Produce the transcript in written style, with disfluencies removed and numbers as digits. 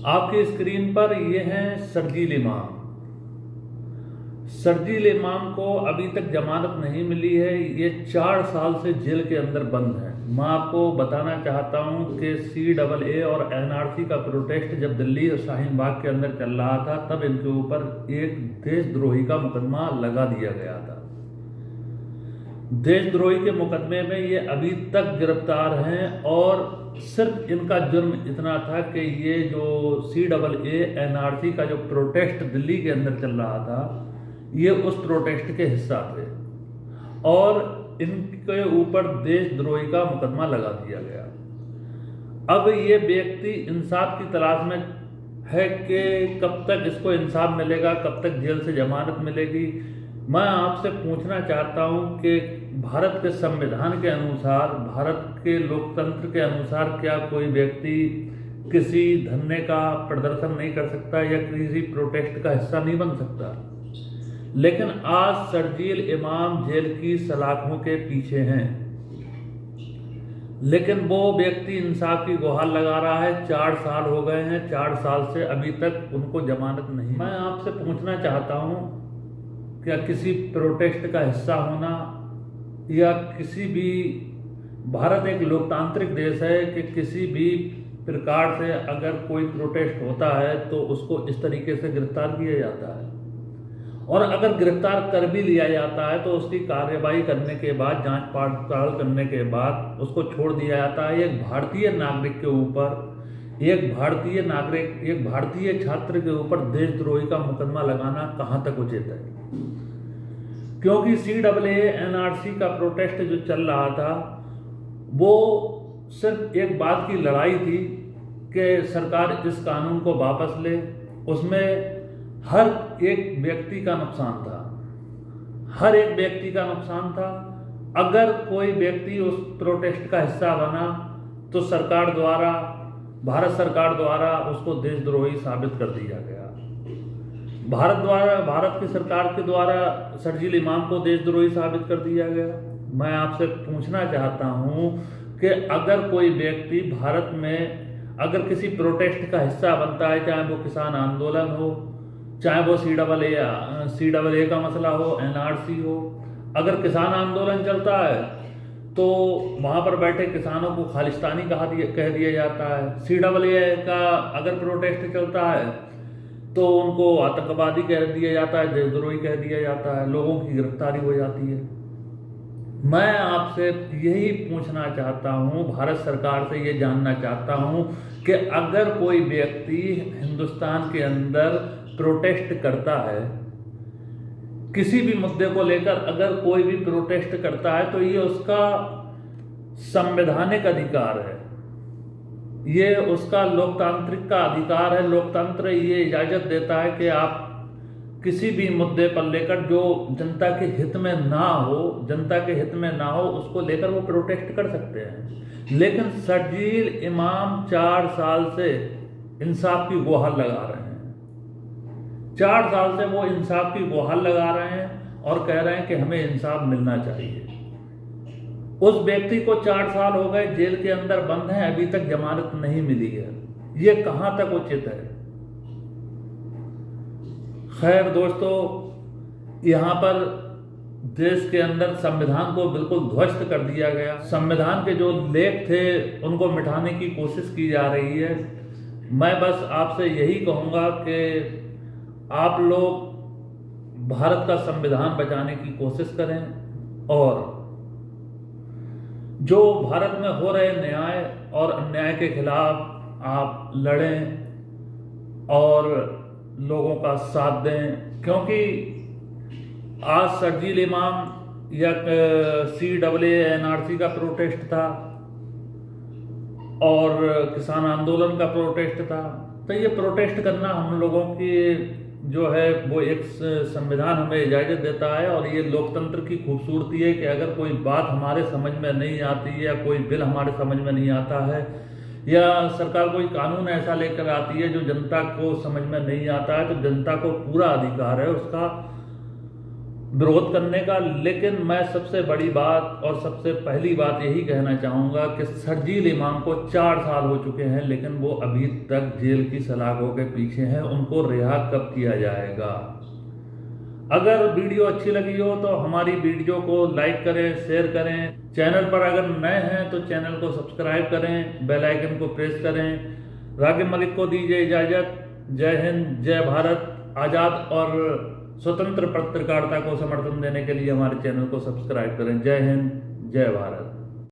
आपकी स्क्रीन पर ये हैं शरजील इमाम। शरजील इमाम को अभी तक जमानत नहीं मिली है। ये 4 साल से जेल के अंदर बंद है। मैं आपको बताना चाहता हूं कि CAA और NRC का प्रोटेस्ट जब दिल्ली और शाहीन बाग के अंदर चल रहा था, तब इनके ऊपर एक देशद्रोही का मुकदमा लगा दिया गया था। देशद्रोही के मुकदमे में ये अभी तक गिरफ्तार हैं और सिर्फ इनका जुर्म इतना था कि ये जो CAA NRC का जो प्रोटेस्ट दिल्ली के अंदर चल रहा था, ये उस प्रोटेस्ट के हिस्सा थे और इनके ऊपर देशद्रोही का मुकदमा लगा दिया गया। अब ये व्यक्ति इंसाफ की तलाश में है कि कब तक इसको इंसाफ मिलेगा, कब तक जेल से जमानत मिलेगी। मैं आपसे पूछना चाहता हूं कि भारत के संविधान के अनुसार, भारत के लोकतंत्र के अनुसार क्या कोई व्यक्ति किसी धरने का प्रदर्शन नहीं कर सकता या किसी प्रोटेस्ट का हिस्सा नहीं बन सकता? लेकिन आज शरजील इमाम जेल की सलाखों के पीछे हैं, लेकिन वो व्यक्ति इंसाफ की गुहार लगा रहा है। 4 साल हो गए हैं, 4 साल से अभी तक उनको जमानत नहीं। मैं आपसे पूछना चाहता हूं, क्या किसी प्रोटेस्ट का हिस्सा होना या किसी भी, भारत एक लोकतांत्रिक देश है कि किसी भी प्रकार से अगर कोई प्रोटेस्ट होता है तो उसको इस तरीके से गिरफ्तार किया जाता है, और अगर गिरफ्तार कर भी लिया जाता है तो उसकी कार्रवाई करने के बाद, जांच पड़ताल करने के बाद उसको छोड़ दिया जाता है। एक भारतीय नागरिक के ऊपर, एक भारतीय छात्र के ऊपर देशद्रोही का मुकदमा लगाना कहां तक उचित है? क्योंकि CAA NRC का प्रोटेस्ट जो चल रहा था वो सिर्फ एक बात की लड़ाई थी कि सरकार इस कानून को वापस ले। उसमें हर एक व्यक्ति का नुकसान था, हर एक व्यक्ति का नुकसान था। अगर कोई व्यक्ति उस प्रोटेस्ट का हिस्सा बना तो सरकार द्वारा, भारत सरकार द्वारा उसको देशद्रोही साबित कर दिया गया। भारत की सरकार के द्वारा शरजील इमाम को देशद्रोही साबित कर दिया गया। मैं आपसे पूछना चाहता हूं कि अगर कोई व्यक्ति भारत में अगर किसी प्रोटेस्ट का हिस्सा बनता है, चाहे वो किसान आंदोलन हो, चाहे वो CAA का मसला हो, NRC हो, अगर किसान आंदोलन चलता है तो वहां पर बैठे किसानों को खालिस्तानी कह दिया जाता है। CAA का अगर प्रोटेस्ट चलता है तो उनको आतंकवादी कह दिया जाता है, देशद्रोही कह दिया जाता है, लोगों की गिरफ्तारी हो जाती है। मैं आपसे यही पूछना चाहता हूं, भारत सरकार से ये जानना चाहता हूं कि अगर कोई व्यक्ति हिंदुस्तान के अंदर प्रोटेस्ट करता है, किसी भी मुद्दे को लेकर अगर कोई भी प्रोटेस्ट करता है, तो ये उसका संवैधानिक अधिकार है, ये उसका लोकतांत्रिक का अधिकार है। लोकतंत्र ये इजाजत देता है कि आप किसी भी मुद्दे पर लेकर जो जनता के हित में ना हो, उसको लेकर वो प्रोटेस्ट कर सकते हैं। लेकिन शरजील इमाम 4 साल से इंसाफ की गुहार लगा रहे हैं, 4 साल से वो इंसाफ की गुहार लगा रहे हैं और कह रहे हैं कि हमें इंसाफ मिलना चाहिए। उस व्यक्ति को 4 साल हो गए जेल के अंदर बंद है, अभी तक जमानत नहीं मिली है। ये कहां तक उचित है? खैर दोस्तों, यहां पर देश के अंदर संविधान को बिल्कुल ध्वस्त कर दिया गया। संविधान के जो लेख थे उनको मिटाने की कोशिश की जा रही है। मैं बस आपसे यही कहूंगा कि आप लोग भारत का संविधान बचाने की कोशिश करें और जो भारत में हो रहे न्याय और अन्याय के खिलाफ आप लड़ें और लोगों का साथ दें। क्योंकि आज शरजील इमाम या CAA NRC का प्रोटेस्ट था और किसान आंदोलन का प्रोटेस्ट था, तो ये प्रोटेस्ट करना हम लोगों की जो है वो एक संविधान हमें इजाज़त देता है। और ये लोकतंत्र की खूबसूरती है कि अगर कोई बात हमारे समझ में नहीं आती है या कोई बिल हमारे समझ में नहीं आता है या सरकार कोई कानून ऐसा लेकर आती है जो जनता को समझ में नहीं आता है, तो जनता को पूरा अधिकार है उसका विरोध करने का। लेकिन मैं सबसे बड़ी बात और सबसे पहली बात यही कहना चाहूँगा कि शर्जील इमाम को 4 साल हो चुके हैं, लेकिन वो अभी तक जेल की सलाखों के पीछे हैं। उनको रिहा कब किया जाएगा? अगर वीडियो अच्छी लगी हो तो हमारी वीडियो को लाइक करें, शेयर करें। चैनल पर अगर नए हैं तो चैनल को सब्सक्राइब करें, बेल आइकन को प्रेस करें। रागिब मलिक को दीजिए इजाज़त। जय हिंद, जय भारत। आज़ाद और स्वतंत्र पत्रकारिता को समर्थन देने के लिए हमारे चैनल को सब्सक्राइब करें। जय हिंद, जय भारत।